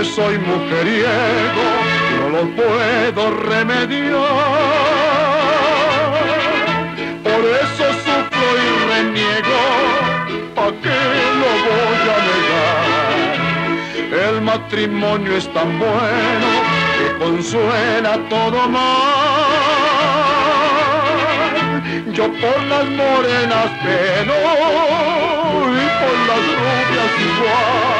que soy mujeriego, no lo puedo remediar. Por eso sufro y reniego, ¿pa' qué lo voy a negar? El matrimonio es tan bueno que consuela todo mal. Yo por las morenas peno y por las rubias igual.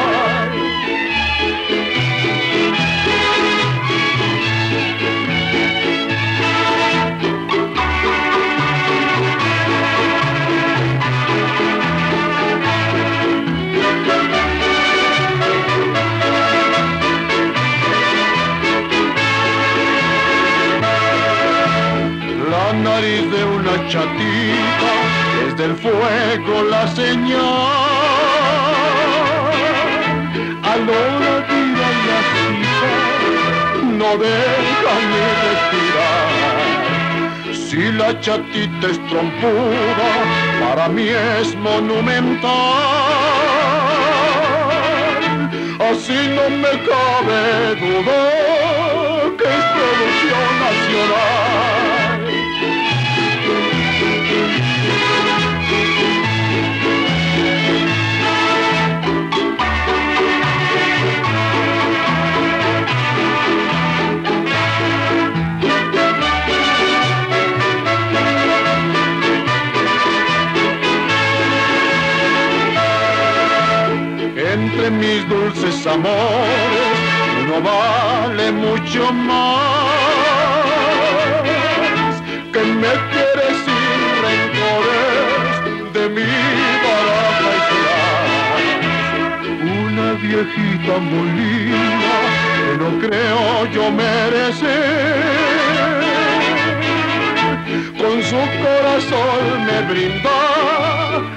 La nariz de una chatita es del fuego la señal. A la hora de ir a la cita no deja ni respirar. Si la chatita es trompuda, para mí es monumental. Así no me cabe duda que es producción nacional. Entre mis dulces amores uno vale mucho más, que me quiere sin rencores de mi baraja y una viejita muy linda que no creo yo merecer. Con su corazón me brinda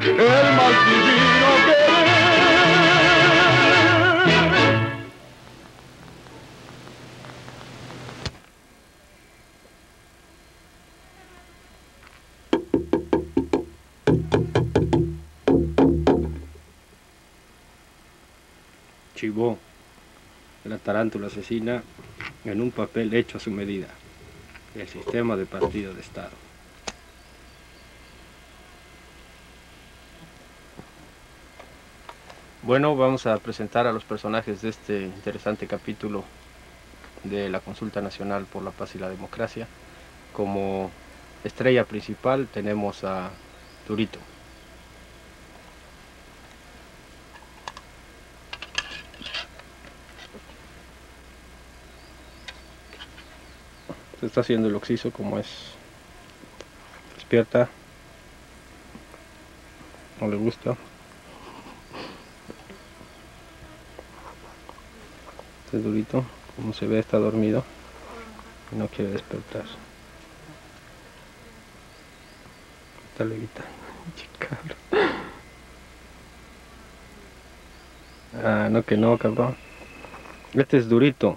el más divino querer. Chivó, la tarántula asesina, en un papel hecho a su medida, el sistema de partido de Estado. Bueno, vamos a presentar a los personajes de este interesante capítulo de la Consulta Nacional por la Paz y la Democracia. Como estrella principal tenemos a Durito. Se está haciendo el oxiso como es. Despierta. No le gusta. Este Durito, como se ve, está dormido y no quiere despertar. Está levitando. Cabrón. Ah, no que no, cabrón. Este es Durito.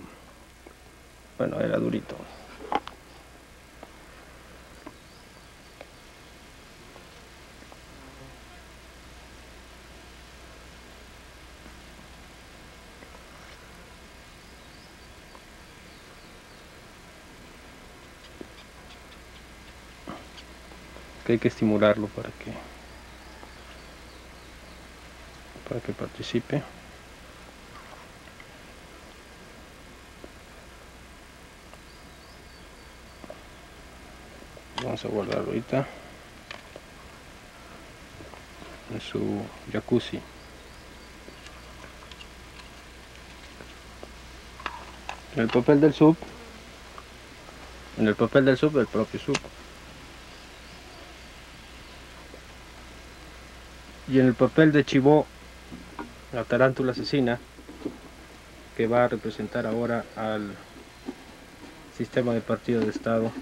Bueno, era Durito. Que hay que estimularlo para que participe. Vamos a guardarlo ahorita en su jacuzzi. En el papel del sub, el propio sub. Y en el papel de Chivó, la tarántula asesina, que va a representar ahora al sistema de partido de Estado.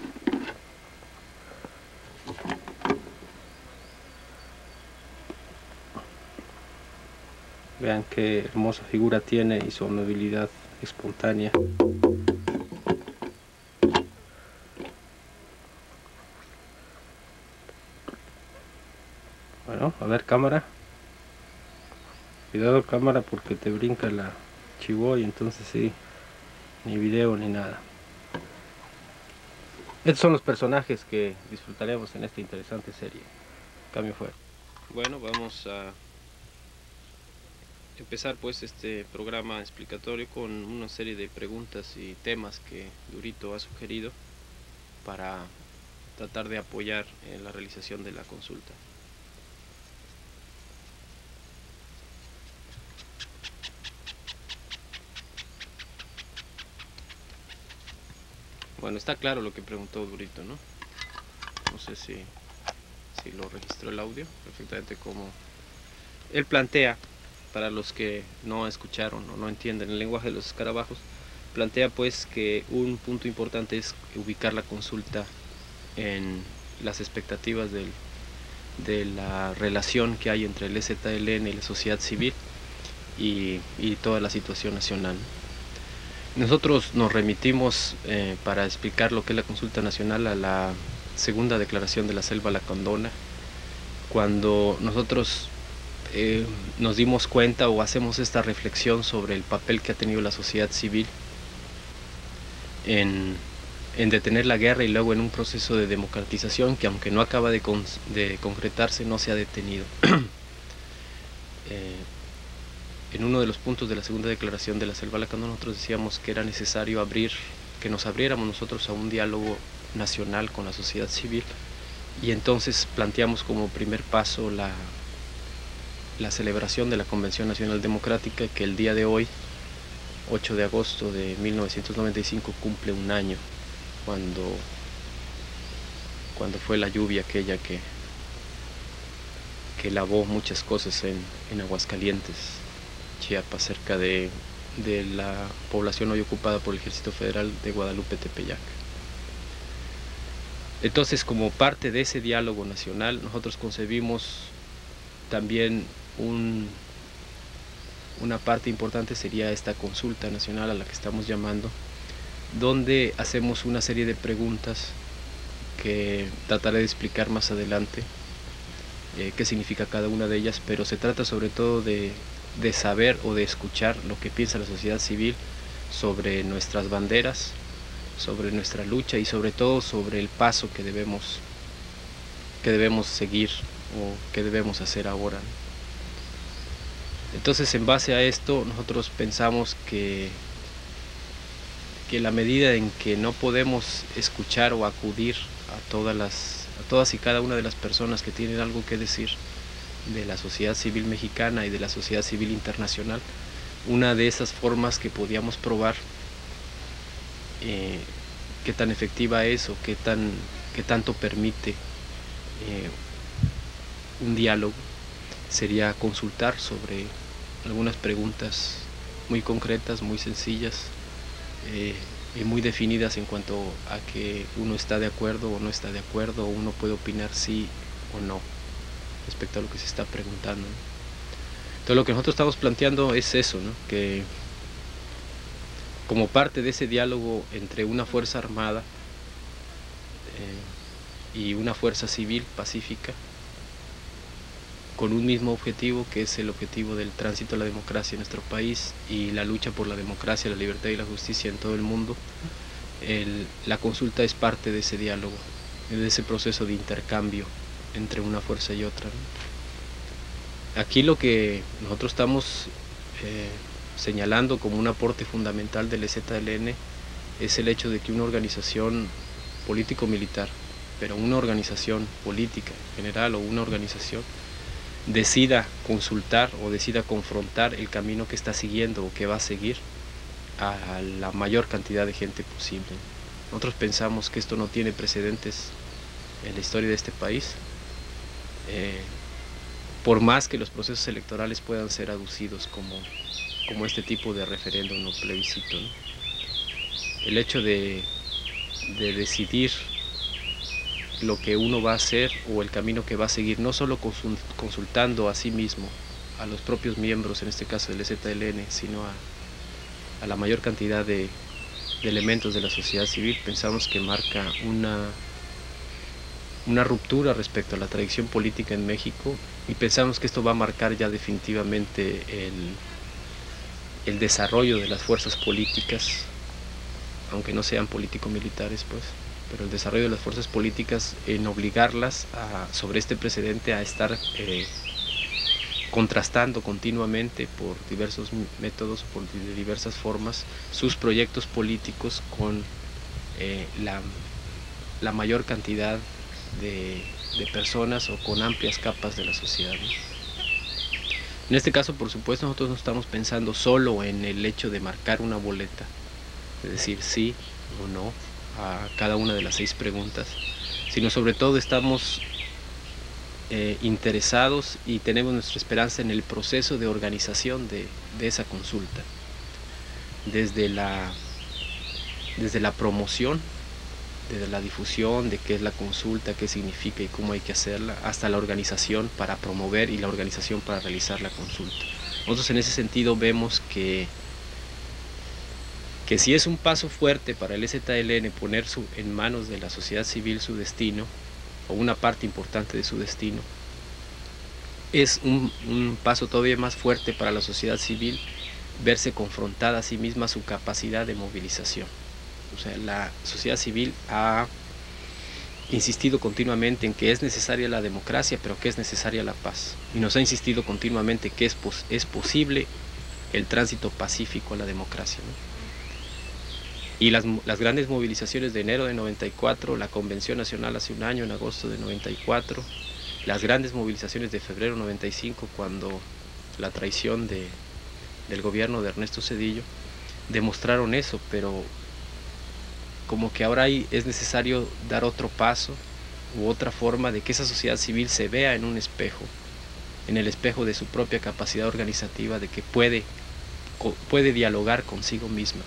Vean qué hermosa figura tiene y su movilidad espontánea. Bueno, a ver, cámara. Cuidado, cámara, porque te brinca la Chihuahua, entonces sí, ni video ni nada. Estos son los personajes que disfrutaremos en esta interesante serie. Cambio fuera. Bueno, vamos a empezar pues este programa explicatorio con una serie de preguntas y temas que Durito ha sugerido para tratar de apoyar en la realización de la consulta. Bueno, está claro lo que preguntó Durito, ¿no? No sé si lo registró el audio perfectamente, como él plantea, para los que no escucharon o no entienden el lenguaje de los escarabajos, plantea pues que un punto importante es ubicar la consulta en las expectativas de la relación que hay entre el EZLN y la sociedad civil y toda la situación nacional. Nosotros nos remitimos para explicar lo que es la consulta nacional a la segunda declaración de la Selva Lacandona, cuando nosotros nos dimos cuenta o hacemos esta reflexión sobre el papel que ha tenido la sociedad civil en detener la guerra y luego en un proceso de democratización que, aunque no acaba de concretarse, no se ha detenido. En uno de los puntos de la segunda declaración de la Selva Lacandona nosotros decíamos que era necesario que nos abriéramos nosotros a un diálogo nacional con la sociedad civil, y entonces planteamos como primer paso la celebración de la Convención Nacional Democrática, que el día de hoy, 8 de agosto de 1995, cumple un año, cuando fue la lluvia aquella que lavó muchas cosas en Aguascalientes, Chiapas, cerca de la población hoy ocupada por el Ejército Federal de Guadalupe Tepeyac. Entonces, como parte de ese diálogo nacional, nosotros concebimos también una parte importante sería esta consulta nacional a la que estamos llamando, donde hacemos una serie de preguntas que trataré de explicar más adelante qué significa cada una de ellas, pero se trata sobre todo de saber o de escuchar lo que piensa la sociedad civil sobre nuestras banderas, sobre nuestra lucha y sobre todo sobre el paso que debemos seguir o que debemos hacer ahora. Entonces, en base a esto, nosotros pensamos que la medida en que no podemos escuchar o acudir a todas y cada una de las personas que tienen algo que decir de la sociedad civil mexicana y de la sociedad civil internacional, una de esas formas que podíamos probar qué tan efectiva es o qué tanto permite un diálogo sería consultar sobre algunas preguntas muy concretas, muy sencillas y muy definidas en cuanto a que uno está de acuerdo o no está de acuerdo, o uno puede opinar sí o no respecto a lo que se está preguntando, ¿no? Entonces, lo que nosotros estamos planteando es eso, ¿no? Que como parte de ese diálogo entre una fuerza armada y una fuerza civil pacífica, con un mismo objetivo, que es el objetivo del tránsito a la democracia en nuestro país y la lucha por la democracia, la libertad y la justicia en todo el mundo, la consulta es parte de ese diálogo, de ese proceso de intercambio entre una fuerza y otra, ¿no? Aquí lo que nosotros estamos señalando como un aporte fundamental del EZLN es el hecho de que una organización político-militar, pero una organización política en general o una organización, decida consultar o decida confrontar el camino que está siguiendo o que va a seguir a la mayor cantidad de gente posible. Nosotros pensamos que esto no tiene precedentes en la historia de este país, por más que los procesos electorales puedan ser aducidos como este tipo de referéndum o plebiscito, ¿no? El hecho de decidir lo que uno va a hacer o el camino que va a seguir, no solo consultando a sí mismo, a los propios miembros, en este caso del EZLN, sino a la mayor cantidad de elementos de la sociedad civil, pensamos que marca una ruptura respecto a la tradición política en México, y pensamos que esto va a marcar ya definitivamente el desarrollo de las fuerzas políticas, aunque no sean político-militares, pues, pero el desarrollo de las fuerzas políticas en obligarlas sobre este precedente a estar contrastando continuamente por diversos métodos, por diversas formas, sus proyectos políticos con la mayor cantidad de personas o con amplias capas de la sociedad, ¿no? En este caso, por supuesto, nosotros no estamos pensando solo en el hecho de marcar una boleta, es decir, sí o no a cada una de las 6 preguntas, sino sobre todo estamos interesados y tenemos nuestra esperanza en el proceso de organización de esa consulta, desde la promoción, desde la difusión de qué es la consulta, qué significa y cómo hay que hacerla, hasta la organización para promover y la organización para realizar la consulta. Nosotros en ese sentido vemos que sí es un paso fuerte para el EZLN poner en manos de la sociedad civil su destino, o una parte importante de su destino. Es un paso todavía más fuerte para la sociedad civil verse confrontada a sí misma su capacidad de movilización. O sea, la sociedad civil ha insistido continuamente en que es necesaria la democracia, pero que es necesaria la paz. Y nos ha insistido continuamente que es posible el tránsito pacífico a la democracia, ¿no? Y las grandes movilizaciones de enero de 94, la Convención Nacional hace un año, en agosto de 94, las grandes movilizaciones de febrero 95, cuando la traición del gobierno de Ernesto Zedillo, demostraron eso, pero como que ahora es necesario dar otro paso u otra forma de que esa sociedad civil se vea en un espejo, en el espejo de su propia capacidad organizativa, de que puede dialogar consigo misma.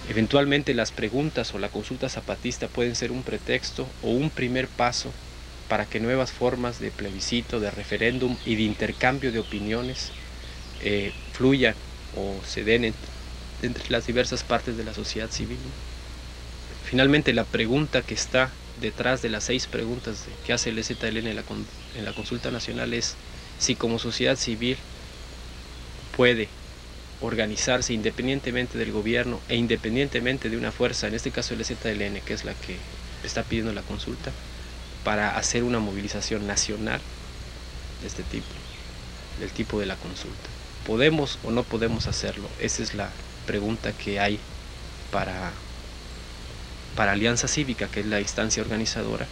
Eventualmente las preguntas o la consulta zapatista pueden ser un pretexto o un primer paso para que nuevas formas de plebiscito, de referéndum y de intercambio de opiniones fluyan o se den entre las diversas partes de la sociedad civil. Finalmente, la pregunta que está detrás de las 6 preguntas que hace el EZLN en la consulta nacional es si como sociedad civil puede organizarse independientemente del gobierno e independientemente de una fuerza, en este caso el EZLN, que es la que está pidiendo la consulta, para hacer una movilización nacional de este tipo, del tipo de la consulta. ¿Podemos o no podemos hacerlo? Esa es la pregunta que hay para Alianza Cívica, que es la instancia organizadora,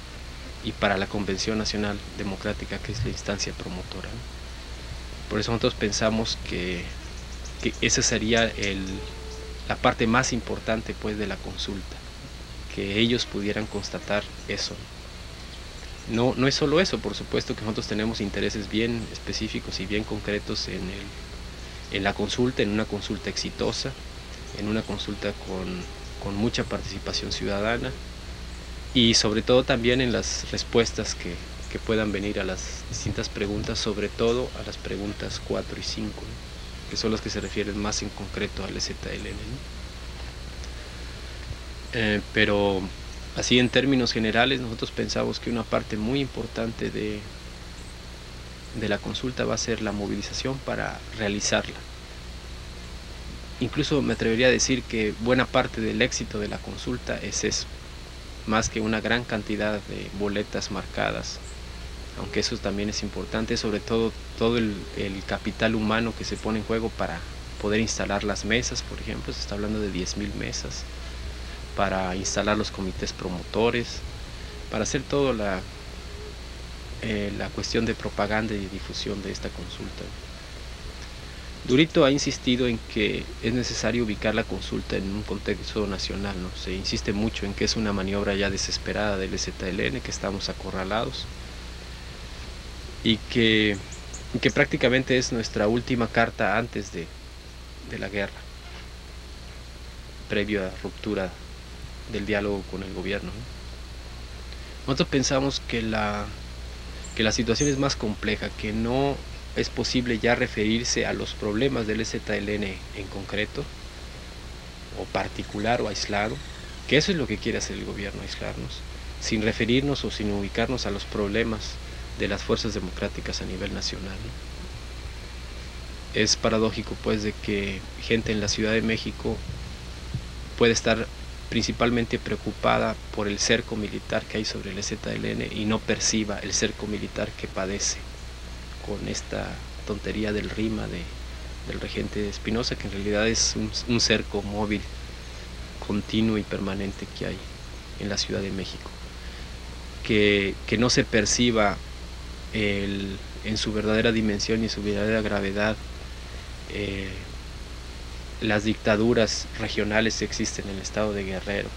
y para la Convención Nacional Democrática, que es la instancia promotora, ¿no? Por eso nosotros pensamos que esa sería la parte más importante, pues, de la consulta, que ellos pudieran constatar eso. No es solo eso, por supuesto que nosotros tenemos intereses bien específicos y bien concretos en la consulta, en una consulta exitosa, en una consulta con mucha participación ciudadana y sobre todo también en las respuestas que puedan venir a las distintas preguntas, sobre todo a las preguntas 4 y 5, ¿no?, que son las que se refieren más en concreto al EZLN, ¿no? Pero así en términos generales nosotros pensamos que una parte muy importante de la consulta va a ser la movilización para realizarla. Incluso me atrevería a decir que buena parte del éxito de la consulta es eso, más que una gran cantidad de boletas marcadas, aunque eso también es importante, sobre todo el capital humano que se pone en juego para poder instalar las mesas, por ejemplo, se está hablando de 10.000 mesas, para instalar los comités promotores, para hacer toda la cuestión de propaganda y difusión de esta consulta. Durito ha insistido en que es necesario ubicar la consulta en un contexto nacional, ¿no? Se insiste mucho en que es una maniobra ya desesperada del EZLN, que estamos acorralados y que prácticamente es nuestra última carta antes de la guerra, previo a la ruptura del diálogo con el gobierno, ¿no? Nosotros pensamos que la situación es más compleja, que no es posible ya referirse a los problemas del EZLN en concreto, o particular o aislado, que eso es lo que quiere hacer el gobierno, aislarnos, sin referirnos o sin ubicarnos a los problemas de las fuerzas democráticas a nivel nacional, ¿no? Es paradójico pues de que gente en la Ciudad de México puede estar principalmente preocupada por el cerco militar que hay sobre el EZLN y no perciba el cerco militar que padece con esta tontería del RIMA del regente Espinosa, que en realidad es un cerco móvil, continuo y permanente que hay en la Ciudad de México. Que no se perciba en su verdadera dimensión y su verdadera gravedad las dictaduras regionales que existen en el estado de Guerrero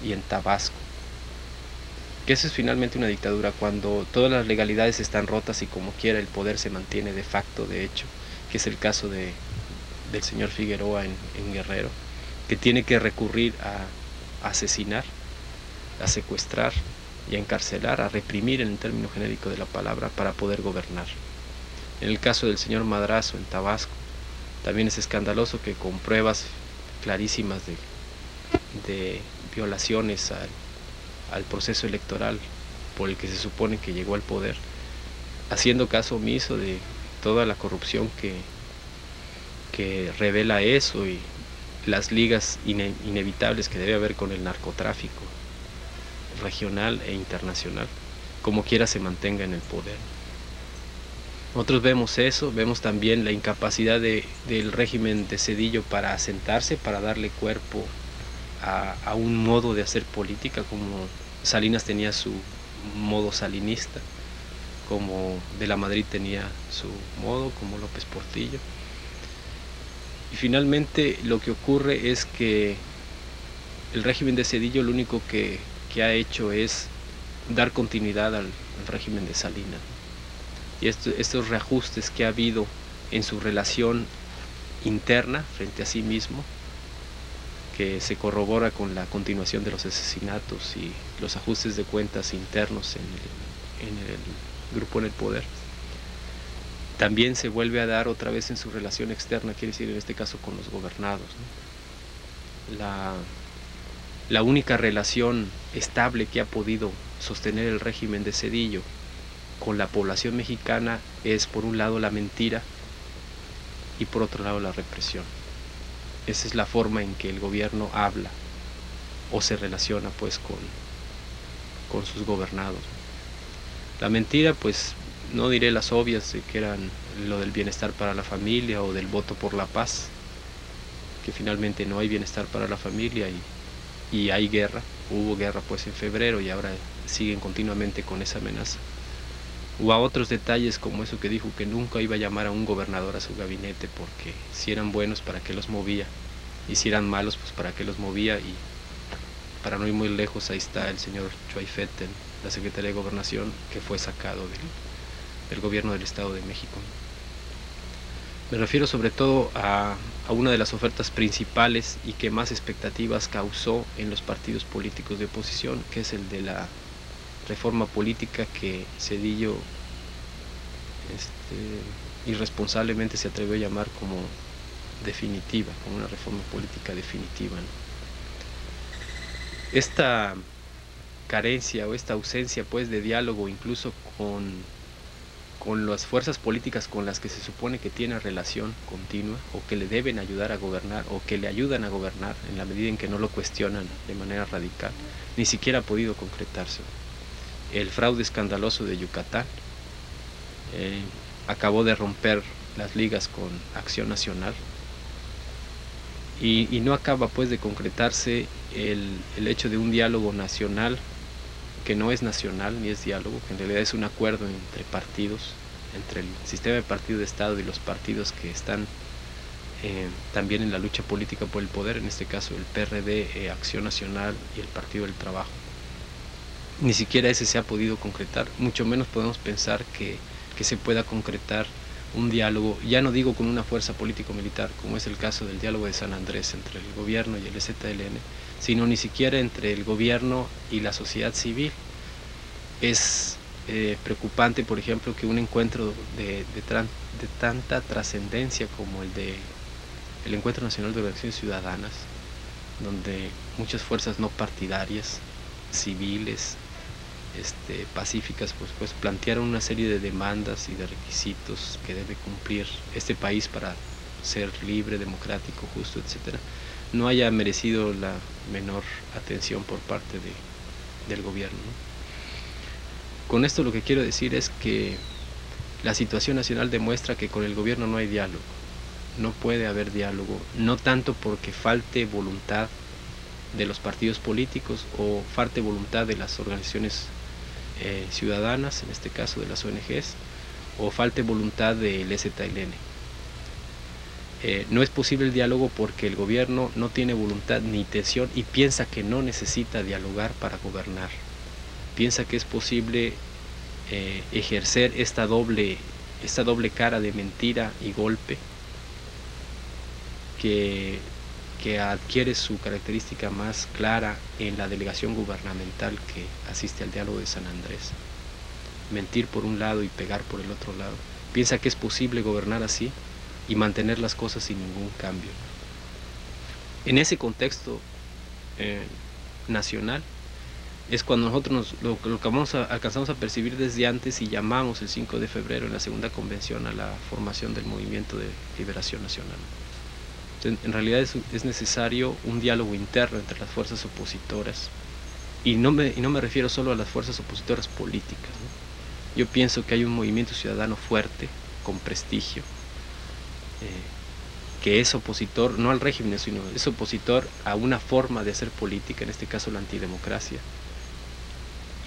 y en Tabasco. Que eso es finalmente una dictadura, cuando todas las legalidades están rotas y como quiera el poder se mantiene de facto, de hecho, que es el caso del señor Figueroa en Guerrero, que tiene que recurrir a asesinar, a secuestrar y a encarcelar, a reprimir en el término genérico de la palabra para poder gobernar. En el caso del señor Madrazo en Tabasco, también es escandaloso que con pruebas clarísimas de violaciones al proceso electoral por el que se supone que llegó al poder, haciendo caso omiso de toda la corrupción que revela eso y las ligas inevitables que debe haber con el narcotráfico regional e internacional, como quiera se mantenga en el poder. Nosotros vemos eso, vemos también la incapacidad del régimen de Zedillo para asentarse, para darle cuerpo a un modo de hacer política, como Salinas tenía su modo salinista, como De la Madrid tenía su modo, como López Portillo. Y finalmente lo que ocurre es que el régimen de Zedillo lo único que ha hecho es dar continuidad al régimen de Salinas. Y estos reajustes que ha habido en su relación interna frente a sí mismo, que se corrobora con la continuación de los asesinatos y los ajustes de cuentas internos en el grupo en el poder, también se vuelve a dar otra vez en su relación externa, quiere decir en este caso con los gobernados, ¿no? La única relación estable que ha podido sostener el régimen de Zedillo con la población mexicana es por un lado la mentira y por otro lado la represión. Esa es la forma en que el gobierno habla o se relaciona pues con sus gobernados. La mentira, pues no diré las obvias que eran lo del bienestar para la familia o del voto por la paz, que finalmente no hay bienestar para la familia y hay guerra. Hubo guerra pues en febrero y ahora siguen continuamente con esa amenaza. O a otros detalles como eso que dijo que nunca iba a llamar a un gobernador a su gabinete porque si eran buenos para qué los movía y si eran malos pues para qué los movía. Y para no ir muy lejos, ahí está el señor Chuaifet en la Secretaría de Gobernación, que fue sacado del gobierno del Estado de México. Me refiero sobre todo a una de las ofertas principales y que más expectativas causó en los partidos políticos de oposición, que es el de la reforma política que Zedillo irresponsablemente se atrevió a llamar como definitiva, como una reforma política definitiva, ¿no? Esta carencia o esta ausencia pues de diálogo incluso con las fuerzas políticas con las que se supone que tiene relación continua o que le deben ayudar a gobernar o que le ayudan a gobernar en la medida en que no lo cuestionan de manera radical, ni siquiera ha podido concretarse. El fraude escandaloso de Yucatán acabó de romper las ligas con Acción Nacional y no acaba pues de concretarse el hecho de un diálogo nacional que no es nacional ni es diálogo, que en realidad es un acuerdo entre partidos, entre el sistema de partido de Estado y los partidos que están también en la lucha política por el poder, en este caso el PRD, Acción Nacional y el Partido del Trabajo. Ni siquiera ese se ha podido concretar, mucho menos podemos pensar que se pueda concretar un diálogo, ya no digo con una fuerza político-militar, como es el caso del diálogo de San Andrés entre el gobierno y el EZLN, sino ni siquiera entre el gobierno y la sociedad civil. Es preocupante, por ejemplo, que un encuentro de tanta trascendencia como el Encuentro Nacional de Organizaciones Ciudadanas, donde muchas fuerzas no partidarias, civiles, pacíficas, pues plantearon una serie de demandas y de requisitos que debe cumplir este país para ser libre, democrático, justo, etcétera, no haya merecido la menor atención por parte del gobierno, ¿no? Con esto lo que quiero decir es que la situación nacional demuestra que con el gobierno no hay diálogo, no puede haber diálogo, no tanto porque falte voluntad de los partidos políticos o falte voluntad de las organizaciones ciudadanas, en este caso de las ONGs, o falte voluntad del EZLN. No es posible el diálogo porque el gobierno no tiene voluntad ni intención y piensa que no necesita dialogar para gobernar. Piensa que es posible ejercer esta doble cara de mentira y golpe que adquiere su característica más clara en la delegación gubernamental que asiste al diálogo de San Andrés. Mentir por un lado y pegar por el otro lado. Piensa que es posible gobernar así y mantener las cosas sin ningún cambio. En ese contexto nacional es cuando nosotros lo que alcanzamos a percibir desde antes y llamamos el 5 de febrero en la segunda convención a la formación del Movimiento de Liberación Nacional. Entonces, en realidad es necesario un diálogo interno entre las fuerzas opositoras y no me refiero solo a las fuerzas opositoras políticas, ¿no? Yo pienso que hay un movimiento ciudadano fuerte, con prestigio, que es opositor no al régimen, sino es opositor a una forma de hacer política, en este caso la antidemocracia.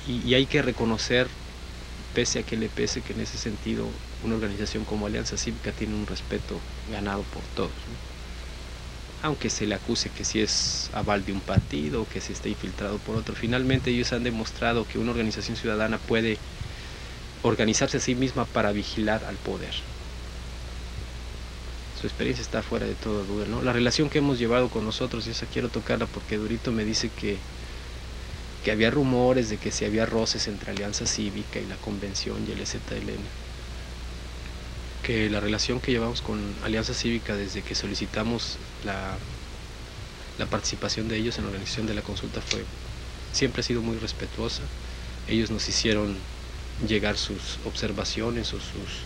Y hay que reconocer, pese a que le pese, que en ese sentido una organización como Alianza Cívica tiene un respeto ganado por todos, ¿no? Aunque se le acuse que si es aval de un partido o que se esté infiltrado por otro, finalmente ellos han demostrado que una organización ciudadana puede organizarse a sí misma para vigilar al poder. Su experiencia está fuera de toda duda, ¿no? La relación que hemos llevado con nosotros, y esa quiero tocarla porque Durito me dice que había rumores de que si había roces entre Alianza Cívica y la Convención y el EZLN. Que la relación que llevamos con Alianza Cívica desde que solicitamos la participación de ellos en la organización de la consulta siempre ha sido muy respetuosa. Ellos nos hicieron llegar sus observaciones o sus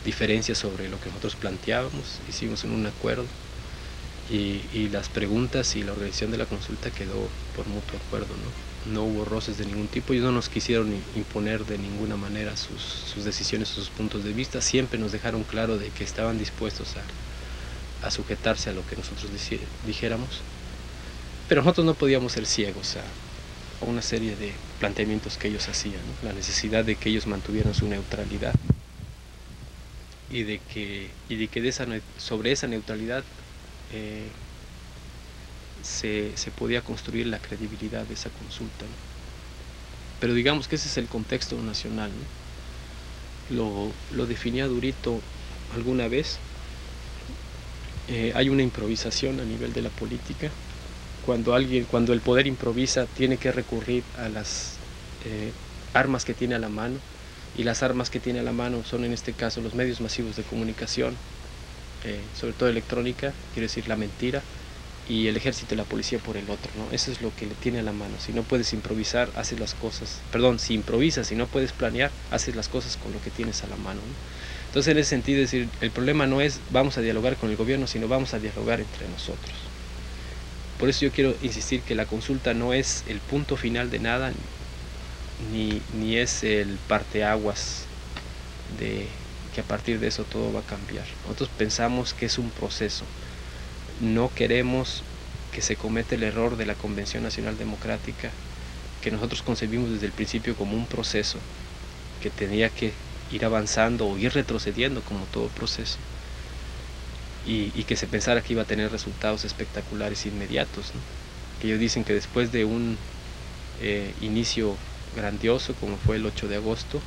diferencias sobre lo que nosotros planteábamos, hicimos un acuerdo y las preguntas y la organización de la consulta quedó por mutuo acuerdo, ¿no? No hubo roces de ningún tipo, ellos no nos quisieron imponer de ninguna manera sus decisiones o sus puntos de vista, siempre nos dejaron claro de que estaban dispuestos a sujetarse a lo que nosotros dijéramos, pero nosotros no podíamos ser ciegos a una serie de planteamientos que ellos hacían, ¿no? La necesidad de que ellos mantuvieran su neutralidad y de que sobre esa neutralidad se podía construir la credibilidad de esa consulta, ¿no? Pero digamos que ese es el contexto nacional, ¿no? Lo definía Durito alguna vez. Hay una improvisación a nivel de la política. Cuando el poder improvisa, tiene que recurrir a las armas que tiene a la mano, y las armas que tiene a la mano son en este caso los medios masivos de comunicación, sobre todo electrónica, quiero decir la mentira, y el ejército y la policía por el otro, ¿no? Eso es lo que le tiene a la mano. Si no puedes improvisar, haces las cosas, si improvisas, si no puedes planear, haces las cosas con lo que tienes a la mano, ¿no? Entonces, en ese sentido, es decir, el problema no es vamos a dialogar con el gobierno, sino vamos a dialogar entre nosotros. Por eso yo quiero insistir que la consulta no es el punto final de nada, ni es el parteaguas de que a partir de eso todo va a cambiar. Nosotros pensamos que es un proceso. No queremos que se cometa el error de la Convención Nacional Democrática, que nosotros concebimos desde el principio como un proceso que tenía que ir avanzando o ir retrocediendo como todo proceso, y que se pensara que iba a tener resultados espectaculares inmediatos, ¿no? Que ellos dicen que después de un inicio grandioso como fue el 8 de agosto,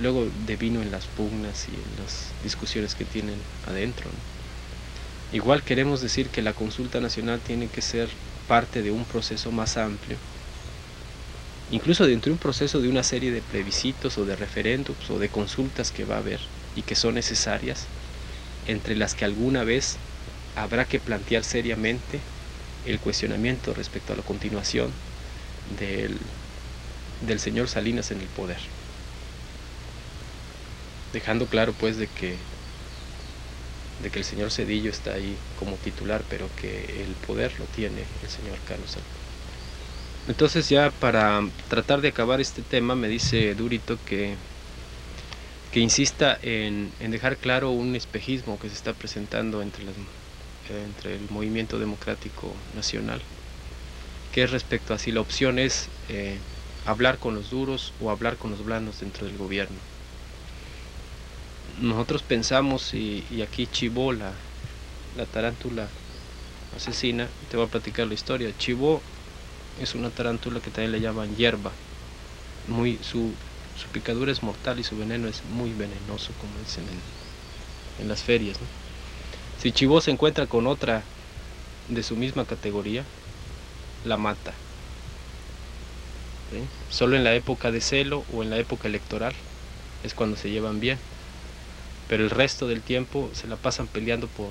luego devino en las pugnas y en las discusiones que tienen adentro, ¿no? Igual queremos decir que la consulta nacional tiene que ser parte de un proceso más amplio, incluso dentro de un proceso de una serie de plebiscitos o de referéndums o de consultas que va a haber y que son necesarias, entre las que alguna vez habrá que plantear seriamente el cuestionamiento respecto a la continuación del señor Salinas en el poder, dejando claro pues de que el señor Zedillo está ahí como titular, pero que el poder lo tiene el señor Carlos Salinas. Entonces, ya para tratar de acabar este tema, me dice Durito que insista en dejar claro un espejismo que se está presentando entre el movimiento democrático nacional, que es respecto a si la opción es hablar con los duros o hablar con los blandos dentro del gobierno. Nosotros pensamos, y aquí Chivó, la tarántula asesina, te voy a platicar la historia. Chivó es una tarántula que también le llaman hierba. Su picadura es mortal y su veneno es muy venenoso, como dicen en las ferias, ¿no? Si Chivó se encuentra con otra de su misma categoría, la mata, ¿sí? Solo en la época de celo o en la época electoral es cuando se llevan bien, pero el resto del tiempo se la pasan peleando por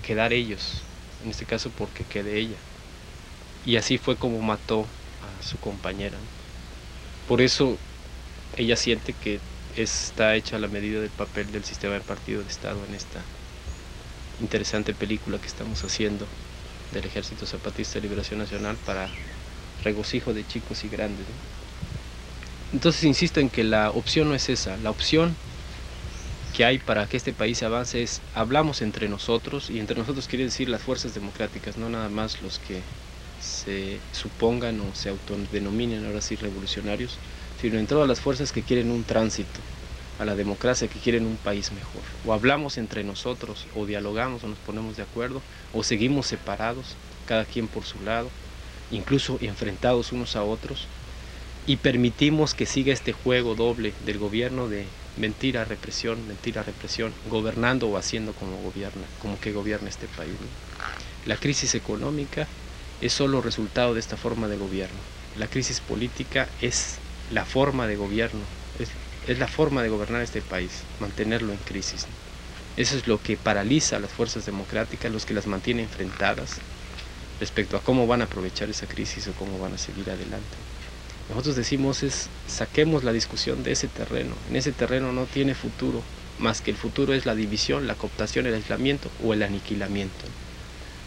quedar ellos, en este caso porque quede ella. Y así fue como mató a su compañera, ¿no? Por eso ella siente que está hecha a la medida del papel del sistema de partido de Estado en esta interesante película que estamos haciendo del Ejército Zapatista de Liberación Nacional para regocijo de chicos y grandes, ¿no? Entonces insisto en que la opción no es esa. La opción que hay para que este país avance es hablamos entre nosotros, y entre nosotros quiere decir las fuerzas democráticas, no nada más los que se supongan o se autodenominen ahora sí revolucionarios, sino en todas las fuerzas que quieren un tránsito a la democracia, que quieren un país mejor. O hablamos entre nosotros, o dialogamos, o nos ponemos de acuerdo, o seguimos separados, cada quien por su lado, incluso enfrentados unos a otros, y permitimos que siga este juego doble del gobierno de mentira, represión, gobernando o haciendo como que gobierna este país, ¿no? La crisis económica es solo resultado de esta forma de gobierno. La crisis política es la forma de gobierno, es la forma de gobernar este país, mantenerlo en crisis, ¿no? Eso es lo que paraliza a las fuerzas democráticas, los que las mantiene enfrentadas respecto a cómo van a aprovechar esa crisis o cómo van a seguir adelante. Nosotros decimos saquemos la discusión de ese terreno. En ese terreno no tiene futuro, más que el futuro es la división, la cooptación, el aislamiento o el aniquilamiento.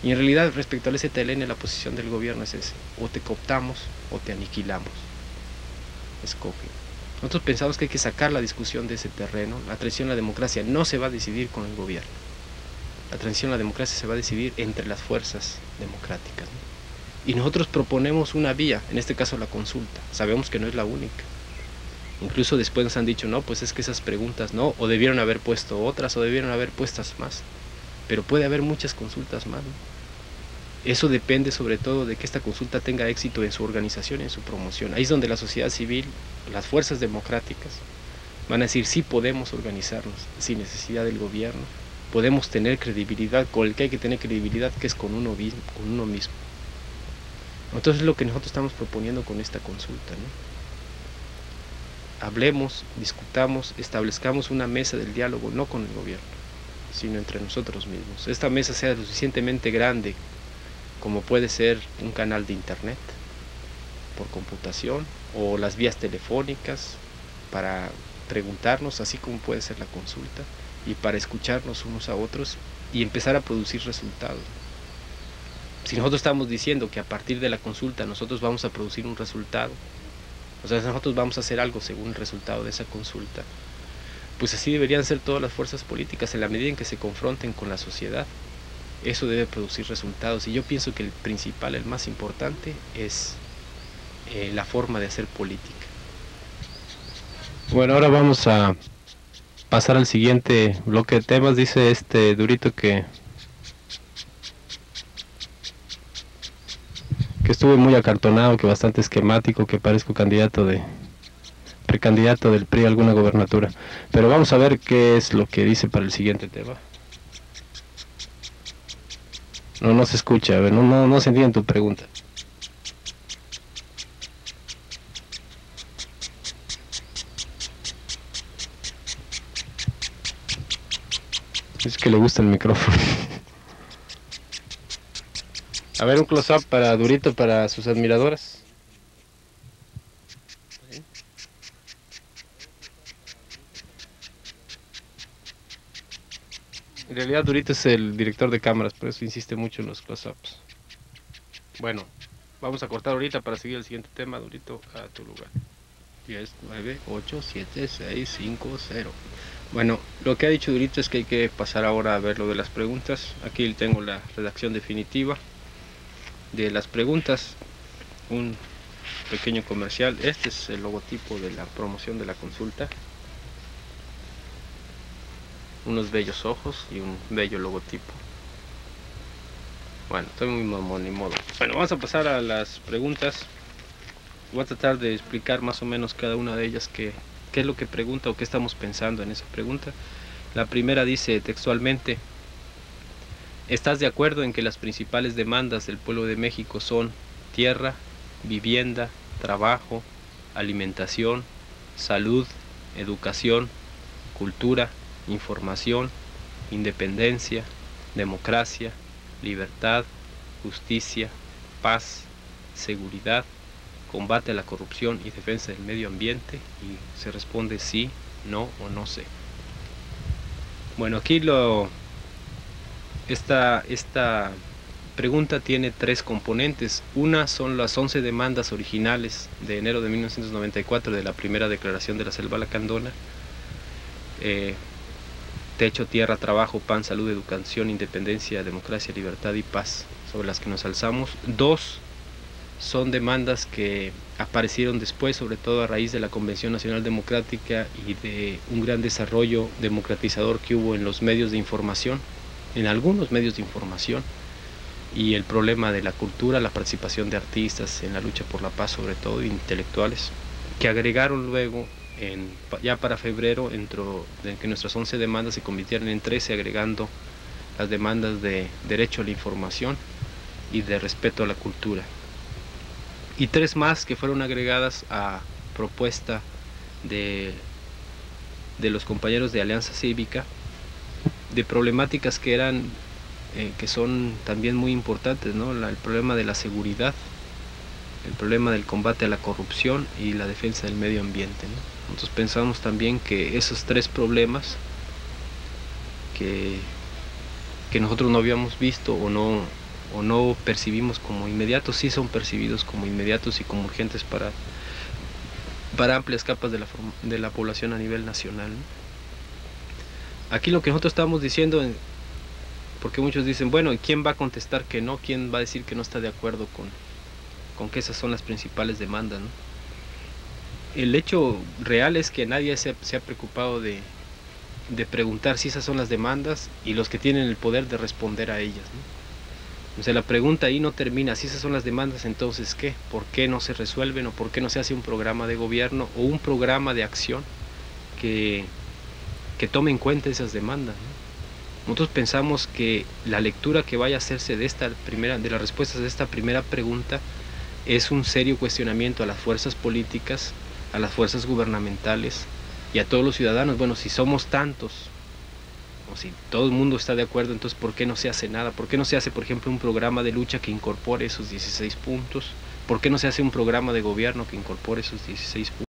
Y en realidad, respecto al STLN, la posición del gobierno es ese: o te cooptamos o te aniquilamos. Escoge. Nosotros pensamos que hay que sacar la discusión de ese terreno. La transición a la democracia no se va a decidir con el gobierno. La transición a la democracia se va a decidir entre las fuerzas democráticas, ¿no? Y nosotros proponemos una vía, en este caso la consulta. Sabemos que no es la única. Incluso después nos han dicho, no, pues es que esas preguntas no, o debieron haber puesto otras, o debieron haber puestas más. Pero puede haber muchas consultas más, ¿no? Eso depende sobre todo de que esta consulta tenga éxito en su organización y en su promoción. Ahí es donde la sociedad civil, las fuerzas democráticas, van a decir, sí podemos organizarnos sin necesidad del gobierno, podemos tener credibilidad, con el que hay que tener credibilidad, que es con uno mismo. Entonces es lo que nosotros estamos proponiendo con esta consulta, ¿no? Hablemos, discutamos, establezcamos una mesa del diálogo, no con el gobierno, sino entre nosotros mismos. Esta mesa sea lo suficientemente grande como puede ser un canal de internet por computación o las vías telefónicas para preguntarnos, así como puede ser la consulta, y para escucharnos unos a otros y empezar a producir resultados. Si nosotros estamos diciendo que a partir de la consulta nosotros vamos a producir un resultado, o sea, nosotros vamos a hacer algo según el resultado de esa consulta, pues así deberían ser todas las fuerzas políticas en la medida en que se confronten con la sociedad. Eso debe producir resultados, y yo pienso que el principal, el más importante, es la forma de hacer política. Bueno, ahora vamos a pasar al siguiente bloque de temas. Dice Durito que estuve muy acartonado, que bastante esquemático, que parezco precandidato del PRI a alguna gobernatura. Pero vamos a ver qué es lo que dice para el siguiente tema. No se escucha, a ver, no se entiende tu pregunta. Es que le gusta el micrófono. A ver, un close-up para Durito, para sus admiradoras. En realidad Durito es el director de cámaras, por eso insiste mucho en los close-ups. Bueno, vamos a cortar ahorita para seguir el siguiente tema. Durito, a tu lugar. 10, 9, 8, 7, 6, 5, 0. Bueno, lo que ha dicho Durito es que hay que pasar ahora a ver lo de las preguntas. Aquí tengo la redacción definitiva de las preguntas. Un pequeño comercial. Este es el logotipo de la promoción de la consulta. Unos bellos ojos y un bello logotipo. Bueno, estoy muy mamón, ni modo. Bueno, vamos a pasar a las preguntas. Voy a tratar de explicar más o menos cada una de ellas qué es lo que pregunta o qué estamos pensando en esa pregunta. La primera dice textualmente: ¿estás de acuerdo en que las principales demandas del pueblo de México son tierra, vivienda, trabajo, alimentación, salud, educación, cultura, información, independencia, democracia, libertad, justicia, paz, seguridad, combate a la corrupción y defensa del medio ambiente? Y se responde sí, no o no sé. Bueno, aquí esta pregunta tiene tres componentes. Una son las 11 demandas originales de enero de 1994 de la primera declaración de la Selva Lacandona. Techo, tierra, trabajo, pan, salud, educación, independencia, democracia, libertad y paz, sobre las que nos alzamos. Dos son demandas que aparecieron después, sobre todo a raíz de la Convención Nacional Democrática y de un gran desarrollo democratizador que hubo en los medios de información, en algunos medios de información, y el problema de la cultura, la participación de artistas en la lucha por la paz, sobre todo intelectuales, que agregaron luego, ya para febrero, de que nuestras 11 demandas se convirtieran en 13, agregando las demandas de derecho a la información y de respeto a la cultura. Y 3 más que fueron agregadas a propuesta de los compañeros de Alianza Cívica, de problemáticas que son también muy importantes, ¿no? El problema de la seguridad, el problema del combate a la corrupción y la defensa del medio ambiente, ¿no? Nosotros pensamos también que esos 3 problemas que nosotros no habíamos visto o no percibimos como inmediatos, sí son percibidos como inmediatos y como urgentes para amplias capas de la población a nivel nacional, ¿no? Aquí lo que nosotros estamos diciendo, porque muchos dicen, bueno, ¿y quién va a contestar que no? ¿Quién va a decir que no está de acuerdo con que esas son las principales demandas, ¿no? El hecho real es que nadie se ha preocupado de preguntar si esas son las demandas y los que tienen el poder de responder a ellas, ¿no? O sea, la pregunta ahí no termina. Si esas son las demandas, entonces ¿qué? ¿Por qué no se resuelven o por qué no se hace un programa de gobierno o un programa de acción que tome en cuenta esas demandas, ¿no? Nosotros pensamos que la lectura que vaya a hacerse de las respuestas de esta primera pregunta es un serio cuestionamiento a las fuerzas políticas, a las fuerzas gubernamentales y a todos los ciudadanos. Bueno, si somos tantos, o si todo el mundo está de acuerdo, entonces ¿por qué no se hace nada? ¿Por qué no se hace, por ejemplo, un programa de lucha que incorpore esos 16 puntos? ¿Por qué no se hace un programa de gobierno que incorpore esos 16 puntos?